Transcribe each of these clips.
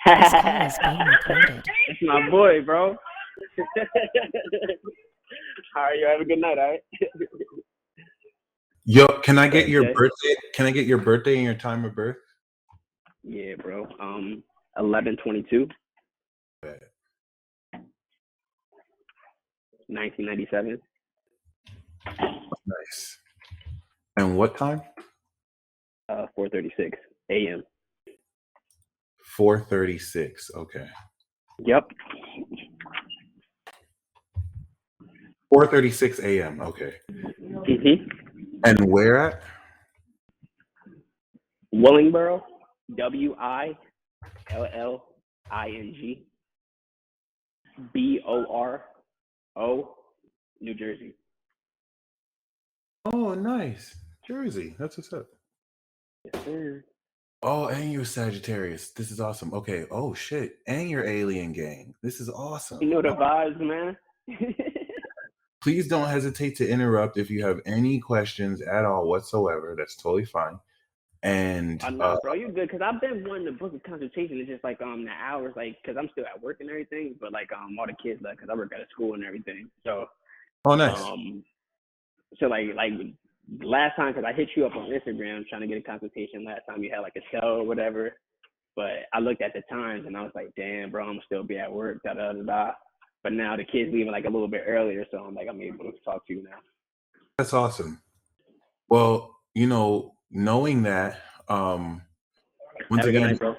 This call is being recorded. It's my boy, bro. All right, you have a good night, all right? Yo, can I get your Okay. birthday? Can I get your birthday and your time of birth? Yeah, bro. 11/22, Bet. 1997. Nice. And what time? 4:36 a.m. 4:36. Okay. Yep. 4:36 a.m. Okay. Mhm. And where at? Willingboro, WILLING BORO, New Jersey. Oh, nice. Jersey. That's what's up. Yes, sir. Oh, and you're Sagittarius. This is awesome. Okay. Oh shit. And you're alien gang. This is awesome. You know the vibes, man. Please don't hesitate to interrupt if you have any questions at all whatsoever. That's totally fine. And Nah, bro, you're good. Cause I've been wanting to book a consultation. It's just like the hours, like, cause I'm still at work and everything, but like all the kids left, cause I work at a school and everything. So oh, nice. so like last time, cause I hit you up on Instagram trying to get a consultation. Last time you had like a show or whatever, but I looked at the times and I was like, damn, bro, I'm gonna still be at work. Da da da da. But now the kids leaving like a little bit earlier, so I'm like, I'm able to talk to you now. That's awesome. Well, knowing that, once Have a good again, night, bro.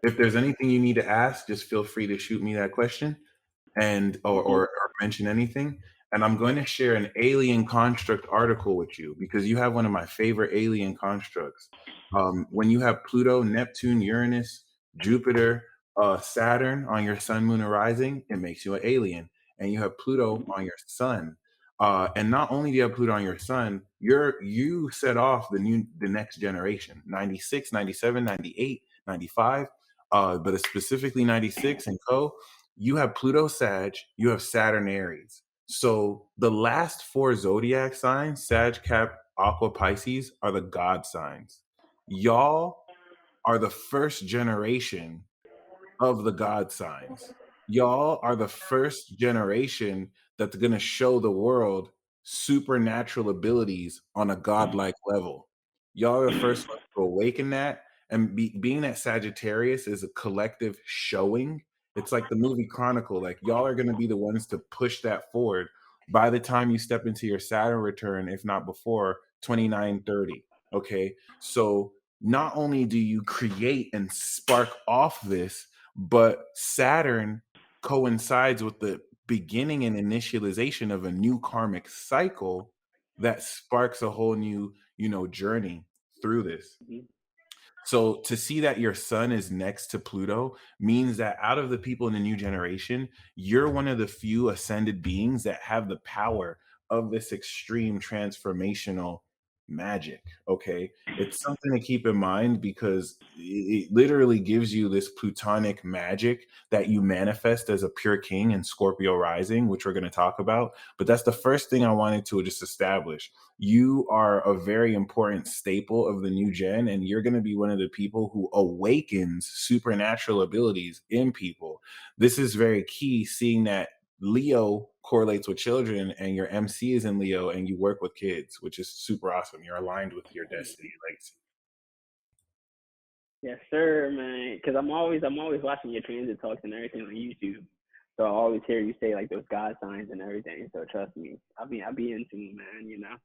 if there's anything you need to ask, just feel free to shoot me that question and or mention anything. And I'm going to share an alien construct article with you because you have one of my favorite alien constructs. When you have Pluto, Neptune, Uranus, Jupiter, Saturn on your sun, moon, and rising, it makes you an alien. And you have Pluto on your sun. And not only do you have Pluto on your sun, you set off the next generation, 96, 97, 98, 95, but it's specifically 96 and you have Pluto Sag, you have Saturn Aries. So the last four zodiac signs, Sag, Cap, Aqua, Pisces, are the God signs. Y'all are the first generation of the God signs. Y'all are the first generation that's going to show the world supernatural abilities on a godlike level. Y'all are the first ones to awaken that. And being that Sagittarius is a collective showing, it's like the movie Chronicle. Like, y'all are going to be the ones to push that forward by the time you step into your Saturn return, if not before 2930. Okay. So not only do you create and spark off this, but Saturn coincides with the beginning and initialization of a new karmic cycle that sparks a whole new, journey through this. So to see that your sun is next to Pluto means that out of the people in the new generation, you're one of the few ascended beings that have the power of this extreme transformational magic. Okay. It's something to keep in mind because it literally gives you this plutonic magic that you manifest as a pure king in Scorpio rising, which we're going to talk about. But that's the first thing I wanted to just establish. You are a very important staple of the new gen, and you're going to be one of the people who awakens supernatural abilities in people. This is very key, seeing that Leo correlates with children and your MC is in Leo and you work with kids, which is super awesome. You're aligned with your destiny legacy. Yes, sir, man. Because I'm always watching your transit talks and everything on YouTube. So I always hear you say like those God signs and everything. So trust me, I'll be into it, man.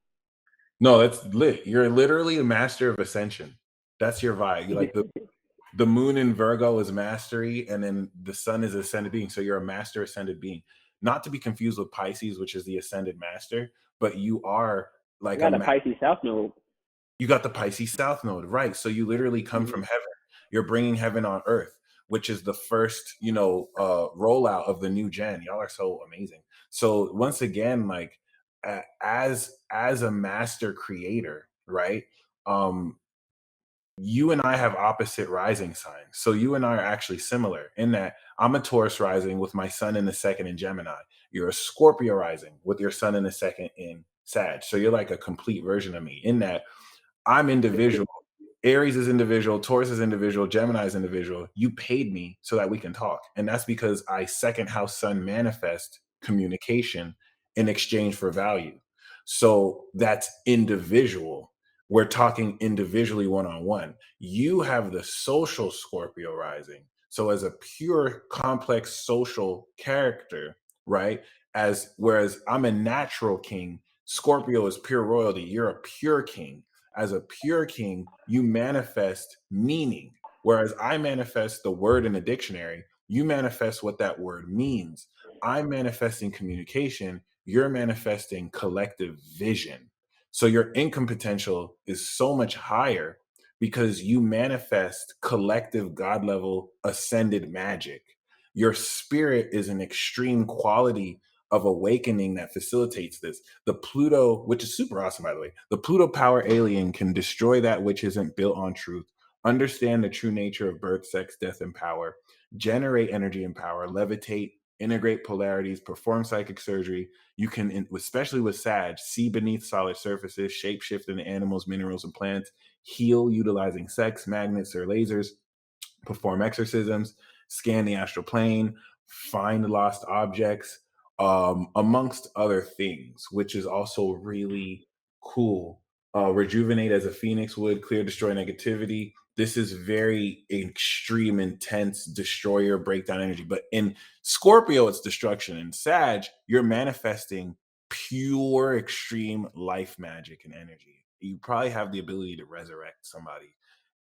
No, that's lit. You're literally a master of ascension. That's your vibe. You like the moon in Virgo is mastery, and then the sun is ascended being. So you're a master ascended being. Not to be confused with Pisces, which is the ascended master, but you are like I got a Pisces South Node. You got the Pisces South Node, right? So you literally come from heaven. You're bringing heaven on earth, which is the first, rollout of the new gen. Y'all are so amazing. So once again, like as a master creator, right? You and I have opposite rising signs. So you and I are actually similar in that I'm a Taurus rising with my sun in the second in Gemini. You're a Scorpio rising with your sun in the second in Sag. So you're like a complete version of me in that I'm individual, Aries is individual, Taurus is individual, Gemini is individual. You paid me so that we can talk. And that's because I second house sun manifest communication in exchange for value. So that's individual. We're talking individually one on one. You have the social Scorpio rising. So as a pure complex social character, right? As whereas I'm a natural king, Scorpio is pure royalty. You're a pure king. As a pure king, you manifest meaning. Whereas I manifest the word in a dictionary, you manifest what that word means. I'm manifesting communication, you're manifesting collective vision. So your income potential is so much higher because you manifest collective God level ascended magic. Your spirit is an extreme quality of awakening that facilitates this. The Pluto, which is super awesome, by the way, the Pluto power alien can destroy that which isn't built on truth, understand the true nature of birth, sex, death, and power, generate energy and power, levitate, integrate polarities, perform psychic surgery. You can, especially with Sag, see beneath solid surfaces, shapeshift into animals, minerals, and plants, heal utilizing sex, magnets, or lasers, perform exorcisms, scan the astral plane, find lost objects, amongst other things, which is also really cool. Rejuvenate as a phoenix would, clear, destroy negativity. This is very extreme, intense, destroyer, breakdown energy. But in Scorpio, it's destruction. In Sag, you're manifesting pure, extreme life magic and energy. You probably have the ability to resurrect somebody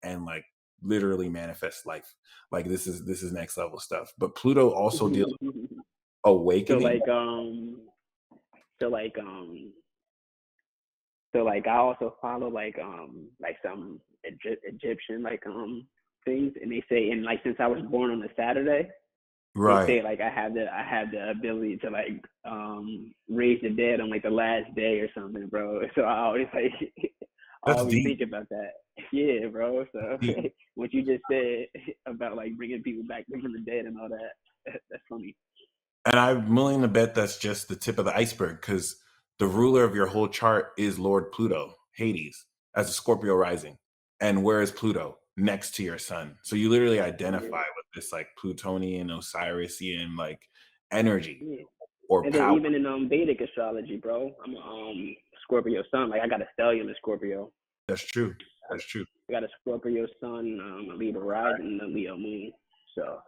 and like literally manifest life. Like this is next level stuff. But Pluto also deals with So awakening. like so like so like I also follow like some Egyptian like things, and they say, and like since I was born on a Saturday, they say Right. like I have the ability to like raise the dead on like the last day or something, bro. So I always like I That's always deep. think about that. Yeah, bro. So Deep. what you just said about like bringing people back from the dead and all that, that's funny. And I'm willing to bet that's just the tip of the iceberg because the ruler of your whole chart is Lord Pluto, Hades, as a Scorpio rising. And where is Pluto? Next to your sun. So you literally identify Yeah, with this like Plutonian, Osirisian like energy yeah. or And then power. even in Vedic astrology, bro, I'm a Scorpio sun. Like I got a stellium in Scorpio. That's true. That's true. I got a Scorpio sun, a Libra rising, and a Leo moon. So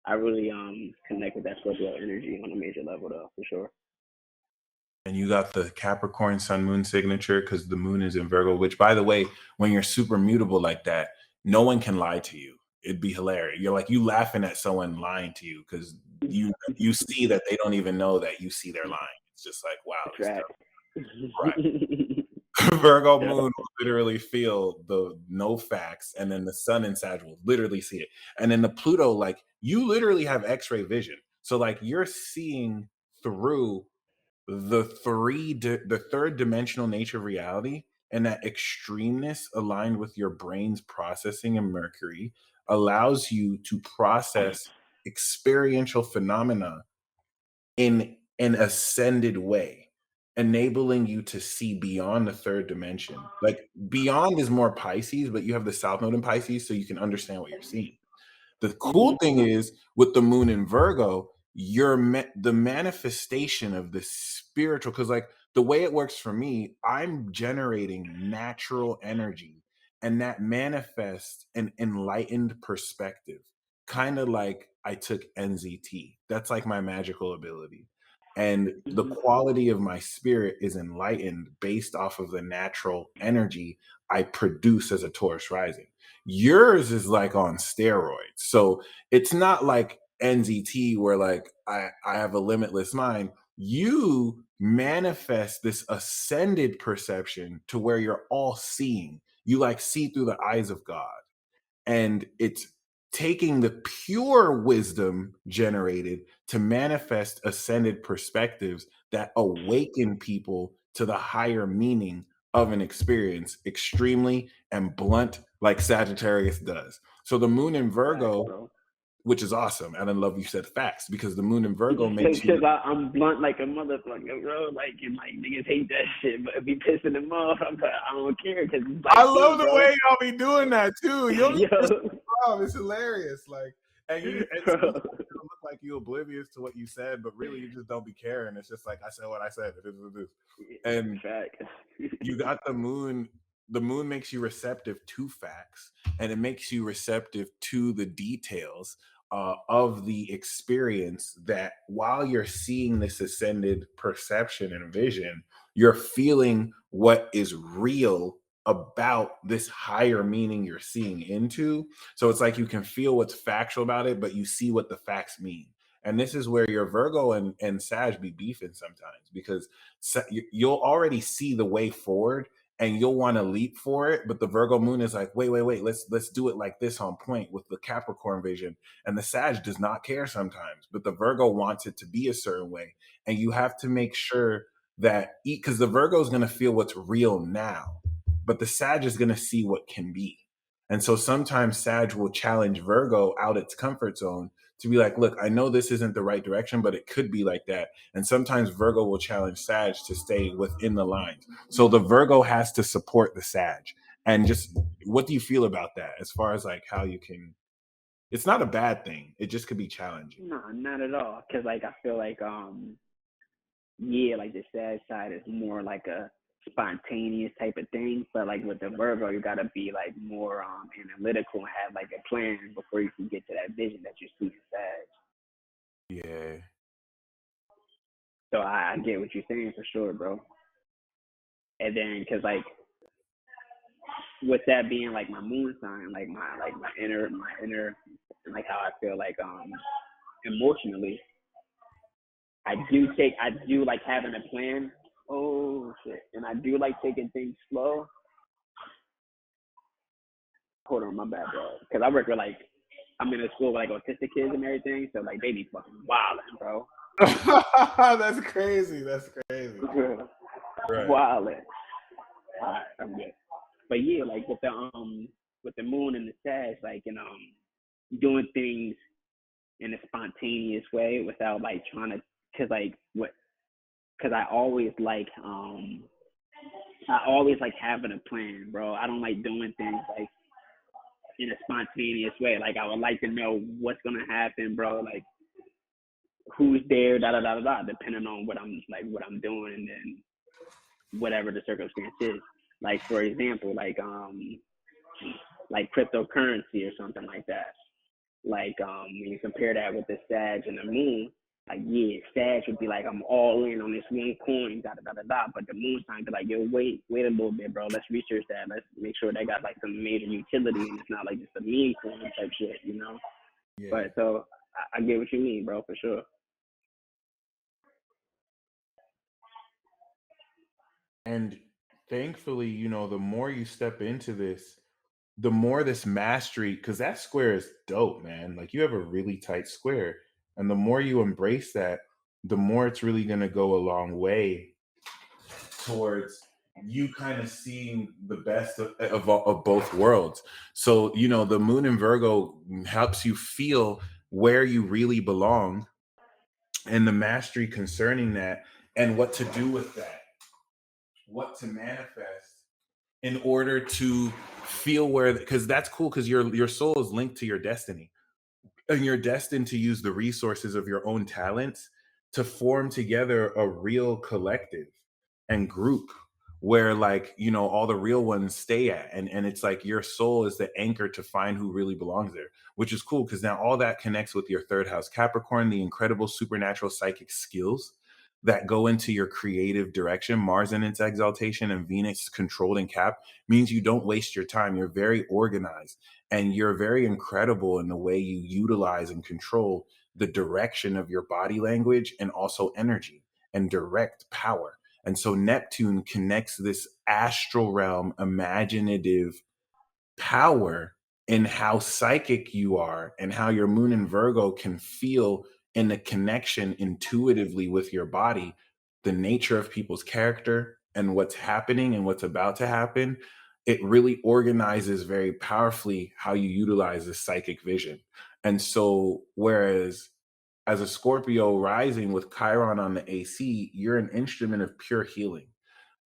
I really connect with that Scorpio energy on a major level, though, for sure. And you got the Capricorn Sun Moon signature because the moon is in Virgo, which, by the way, when you're super mutable like that, no one can lie to you. It'd be hilarious. You're like you laughing at someone lying to you because you see that they don't even know that you see they're lying. It's just like, wow, this Track. right. Virgo Yeah. moon will literally feel the no facts, and then the sun and Sag will literally see it. And then the Pluto, like you literally have X-ray vision. So like you're seeing through the third dimensional nature of reality, and that extremeness aligned with your brain's processing and Mercury allows you to process experiential phenomena in an ascended way, enabling you to see beyond the third dimension. Like beyond is more Pisces, but you have the south node in Pisces, so you can understand what you're seeing. The cool Mhm. thing is with the moon in Virgo, the manifestation of the spiritual, because like the way it works for me, I'm generating natural energy, and that manifests an enlightened perspective, kind of like I took NZT. That's like my magical ability. And the Mhm. quality of my spirit is enlightened based off of the natural energy I produce as a Taurus rising. Yours is like on steroids. So it's not like NZT where like I have a limitless mind. You manifest this ascended perception to where you're all seeing. You like see through the eyes of God. And it's taking the pure wisdom generated to manifest ascended perspectives that awaken people to the higher meaning of an experience extremely and blunt like Sagittarius does. So the moon in Facts, Virgo bro. which is awesome. And I love you said facts, because the moon in Virgo makes you. Because I'm blunt like a motherfucker, bro. Like, and like niggas hate that shit, but it be pissing them off. I'm like, I don't care, because I love the way y'all be doing that too. Yo, it's hilarious. Like, and sometimes it'll look like you're oblivious to what you said, but really you just don't be caring. It's just like, I said what I said. It is what it is. And you got the moon. The moon makes you receptive to facts, and it makes you receptive to the details of the experience, that while you're seeing this ascended perception and vision, you're feeling what is real about this higher meaning you're seeing into. So it's like you can feel what's factual about it, but you see what the facts mean. And this is where your Virgo and Sag be beefing sometimes, because you'll already see the way forward and you'll want to leap for it, but the Virgo moon is like, wait, let's do it like this on point with the Capricorn vision. And the Sag does not care sometimes, but the Virgo wants it to be a certain way. And you have to make sure that, because the Virgo is going to feel what's real now, but the Sag is going to see what can be. And so sometimes Sag will challenge Virgo out its comfort zone to be like, look, I know this isn't the right direction, but it could be like that. And sometimes Virgo will challenge Sag to stay within the lines. So the Virgo has to support the Sag. And just, what do you feel about that, as far as like how you can, it's not a bad thing, it just could be challenging. No, not at all. Because like I feel like yeah, like the Sag side is more like a spontaneous type of thing, but like with the Virgo, you gotta be like more analytical and have like a plan before you can get to that vision that you see in Sag. Yeah. So I get what you're saying for sure, bro. And then, cause like with that being like my moon sign, like my inner, like how I feel like emotionally, I do like having a plan. Oh shit! And I do like taking things slow. Hold on, my bad, bro. Because I work with like, I'm in a school with like autistic kids and everything, so like they be fucking wilding, bro. That's crazy. That's crazy. Right. Wilding. Alright, I'm good. But yeah, like with the moon and the Sag, like, and doing things in a spontaneous way without like trying to, cause I always like having a plan, bro. I don't like doing things like in a spontaneous way. Like I would like to know what's gonna happen, bro. Like who's there, depending on what I'm doing, and then whatever the circumstance is. Like for example, like cryptocurrency or something like that. Like when you compare that with the Sag and the moon, like yeah, Sag would be like, I'm all in on this one coin, but the moon sign be like, yo, wait a little bit, bro. Let's research that. Let's make sure they got like some major utility and it's not like just a meme coin type shit, you know? Yeah. But so I get what you mean, bro, for sure. And thankfully, you know, the more you step into this, the more this mastery, because that square is dope, man. Like you have a really tight square. And the more you embrace that, the more it's really going to go a long way towards you kind of seeing the best of both worlds. So, you know, the moon in Virgo helps you feel where you really belong and the mastery concerning that and what to do with that, what to manifest in order to feel where, because that's cool, because your soul is linked to your destiny, and you're destined to use the resources of your own talents to form together a real collective and group where, like, you know, all the real ones stay at, and it's like your soul is the anchor to find who really belongs there, which is cool, because now all that connects with your third house Capricorn, the incredible supernatural psychic skills that go into your creative direction. Mars in its exaltation and Venus controlled in Cap means you don't waste your time. You're very organized and you're very incredible in the way you utilize and control the direction of your body language and also energy and direct power. And so Neptune connects this astral realm, imaginative power in how psychic you are and how your moon in Virgo can feel in the connection intuitively with your body, the nature of people's character and what's happening and what's about to happen. It really organizes very powerfully how you utilize this psychic vision. And so, whereas as a Scorpio rising with Chiron on the AC, you're an instrument of pure healing.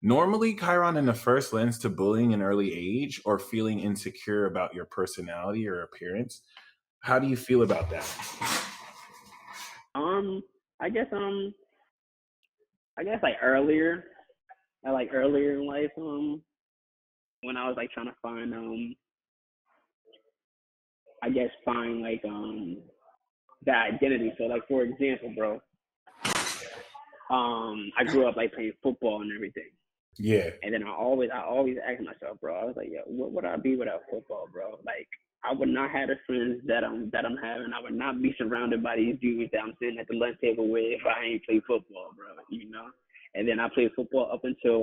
Normally, Chiron in the first lends to bullying in early age or feeling insecure about your personality or appearance. How do you feel about that? Um, I guess like earlier, earlier in life, when I was like trying to find I guess find like that identity. So like for example, bro, I grew up like playing football and everything. Yeah. And then I always asked myself, bro, I was like, yo, what would I be without football, bro? Like I would not have the friends that I'm having. I would not be surrounded by these dudes that I'm sitting at the lunch table with if I ain't play football, bro, you know? And then I played football up until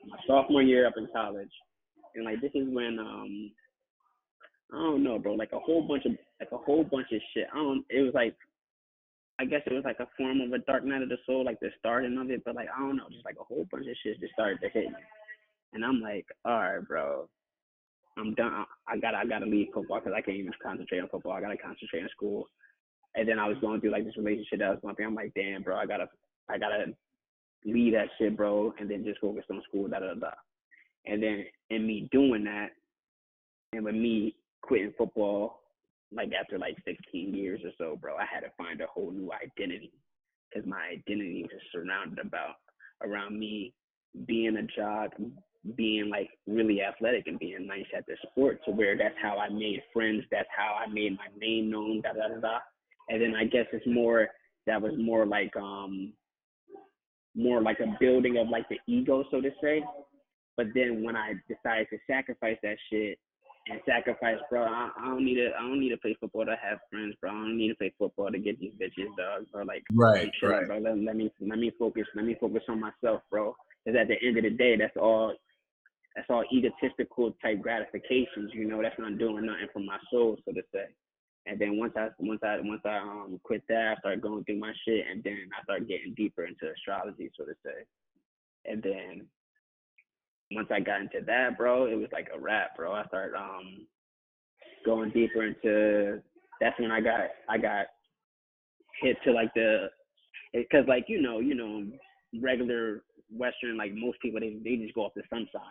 my sophomore year up in college. And like this is when I don't know, bro, like a whole bunch of shit. It was like I guess it was like a form of a dark night of the soul, like the starting of it, but like I don't know, just like a whole bunch of shit just started to hit me. And I'm like, all right, bro, I'm done. I gotta leave football because I can't even concentrate on football. I gotta concentrate on school. And then I was going through like this relationship that was going through. I'm like, damn, bro, I gotta leave that shit, bro, and then just focus on school, da da da. And then in me doing that, and with me quitting football, like after like 16 years or so, bro, I had to find a whole new identity because my identity was surrounded around me being a jock, being like really athletic and being nice at the sport, to where that's how I made friends, that's how I made my name known, da da da da. And then I guess that was more like a building of like the ego, so to say. But then when I decided to sacrifice that shit and sacrifice, bro, I don't need to play football to have friends, bro. I don't need to play football to get these bitches, dog. Or like, Right, chilling, right. bro. Let me focus on myself, bro. Because at the end of the day, that's all egotistical type gratifications, you know. That's not doing nothing for my soul, so to say. And then once I quit that, I started going through my shit, and then I started getting deeper into astrology, so to say. And then once I got into that, bro, it was like a wrap, bro. I started going deeper into. That's when I got hit to like because like you know regular Western, like most people they just go off the sun sign,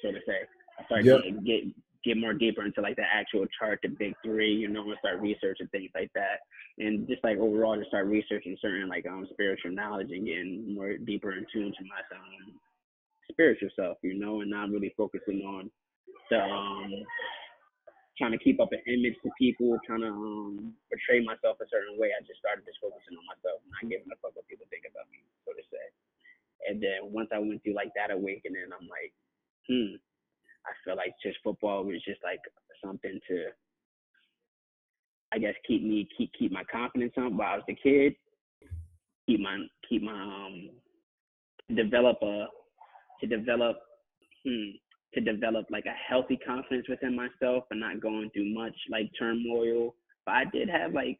so to say. I started Yep. get more deeper into like the actual chart, the big three, you know, and start researching things like that, and just like overall just start researching certain like spiritual knowledge and getting more deeper in tune to my spiritual self, you know, and not really focusing on the trying to keep up an image to people, trying to portray myself a certain way. I just started just focusing on myself, not giving a fuck what people think about me, so to say. And then once I went through like that awakening, I'm like, I feel like just football was just like something to, I guess, keep my confidence up while I was a kid, keep my develop a to develop to develop like a healthy confidence within myself and not going through much like turmoil. But I did have like,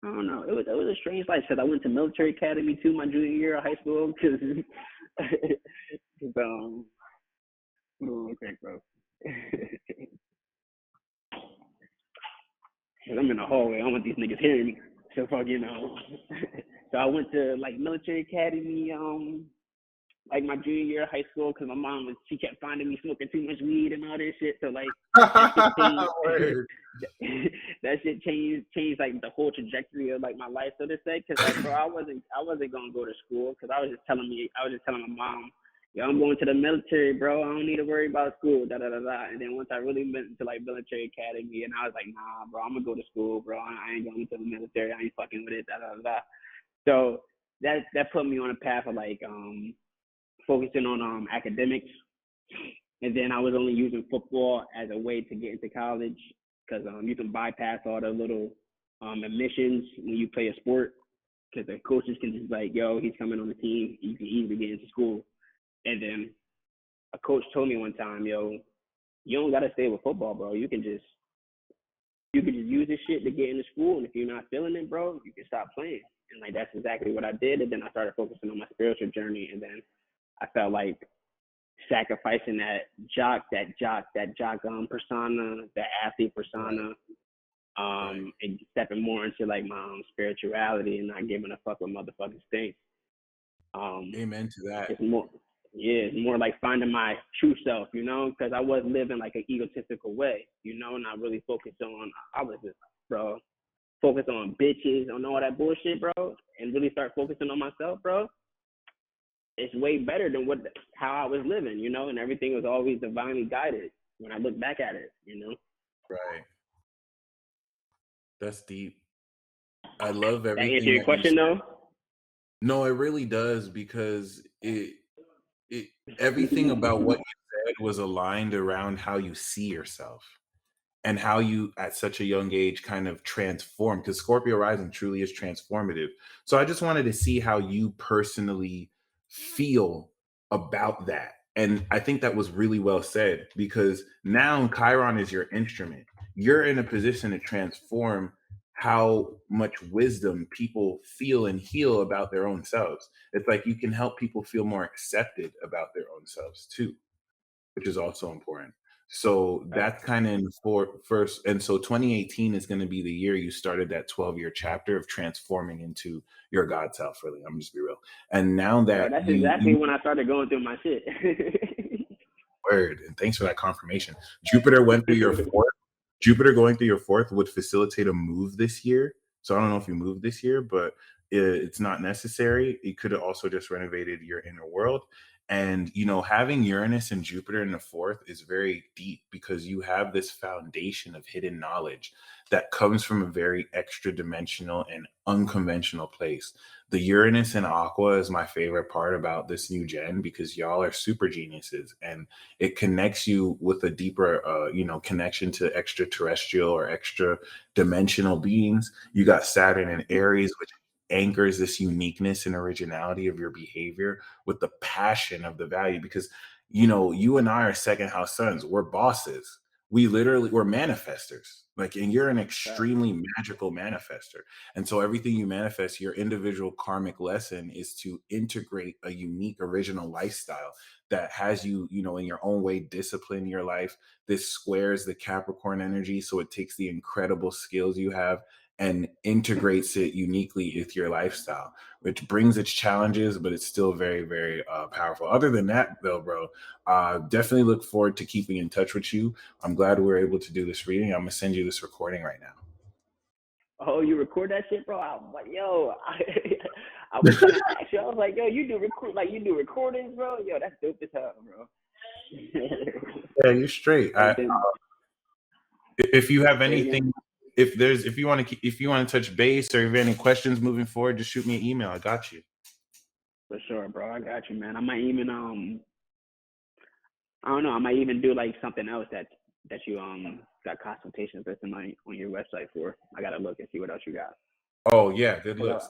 I don't know, it was a strange life because I went to military academy too my junior year of high school because okay, bro. Cause I'm in the hallway. I don't want these niggas hearing me. So fuck, you know. So I went to like military academy, like my junior year of high school, because my mom she kept finding me smoking too much weed and all this shit. So like that shit changed. That shit changed like the whole trajectory of like my life, so to say. Because like, bro, I wasn't gonna go to school because I was just telling my mom, yo, I'm going to the military, bro. I don't need to worry about school, da da da da. And then once I really went into like military academy, and I was like, nah, bro, I'm gonna go to school, bro. I ain't going to the military. I ain't fucking with it, da da da. So that put me on a path of like focusing on academics, and then I was only using football as a way to get into college because you can bypass all the little admissions when you play a sport because the coaches can just like, yo, he's coming on the team, you can easily get into school. And then a coach told me one time, yo, you don't gotta stay with football, bro. You can just use this shit to get into school, and if you're not feeling it, bro, you can stop playing. And like that's exactly what I did. And then I started focusing on my spiritual journey, and then I felt like sacrificing that jock persona, that athlete persona, and stepping more into like my spirituality and not giving a fuck what motherfuckers think. Amen to that. It's more, yeah, it's more like finding my true self, you know, because I was living like an egotistical way, you know, not really focused on, I was just, bro, focused on bitches, on all that bullshit, bro, and really start focusing on myself, bro. It's way better than how I was living, you know, and everything was always divinely guided when I look back at it, you know. Right. That's deep. I love That answer everything your that question, though? No, it really does, because it everything about what you said was aligned around how you see yourself and how you at such a young age kind of transform, because Scorpio rising truly is transformative. So I just wanted to see how you personally feel about that. And I think that was really well said, because now Chiron is your instrument. You're in a position to transform how much wisdom people feel and heal about their own selves. It's like you can help people feel more accepted about their own selves too, which is also important. So that's kind of in for first. And so 2018 is going to be the year you started that 12-year chapter of transforming into your God self, really. I'm just be real. And now that That's exactly when I started going through my shit. word, and thanks for that confirmation. Jupiter went through your fourth. Jupiter going through your fourth would facilitate a move this year. So I don't know if you moved this year, but it's not necessary. It could have also just renovated your inner world. And, you know, having Uranus and Jupiter in the fourth is very deep, because you have this foundation of hidden knowledge that comes from a very extra dimensional and unconventional place. The Uranus and Aqua is my favorite part about this new gen, because y'all are super geniuses, and it connects you with a deeper, connection to extraterrestrial or extra dimensional beings. You got Saturn and Aries, which anchors this uniqueness and originality of your behavior with the passion of the value, because you and I are second house sons. We're bosses. We're manifestors. Like, and you're an extremely magical manifester. And so everything you manifest, your individual karmic lesson is to integrate a unique original lifestyle that has you, in your own way, discipline your life. This squares the Capricorn energy. So it takes the incredible skills you have and integrates it uniquely with your lifestyle, which brings its challenges, but it's still very, very powerful. Other than that, though, bro, definitely look forward to keeping in touch with you. I'm glad we're able to do this reading. I'm going to send you this recording right now. Oh, you record that shit, bro? I'm like, yo, I was trying to ask you. I was like, yo, you do recordings, bro? Yo, that's dope as hell, bro. Yeah, you're straight. If you have anything, if you want to touch base, or if you have any questions moving forward, just shoot me an email. I got you. For sure, bro. I got you, man. I might even I don't know. I might even do like something else that you got consultations with on your website for. I gotta look and see what else you got. Oh yeah, good looks.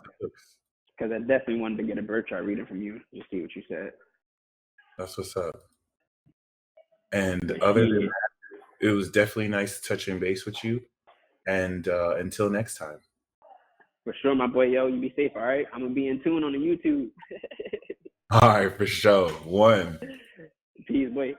Because I definitely wanted to get a birth chart reading from you to see what you said. That's what's up. And other than that, it was definitely nice touching base with you. And until next time. For sure, my boy. Yo, you be safe, all right? I'm gonna be in tune on the YouTube. All right, for sure. One. Peace, boy.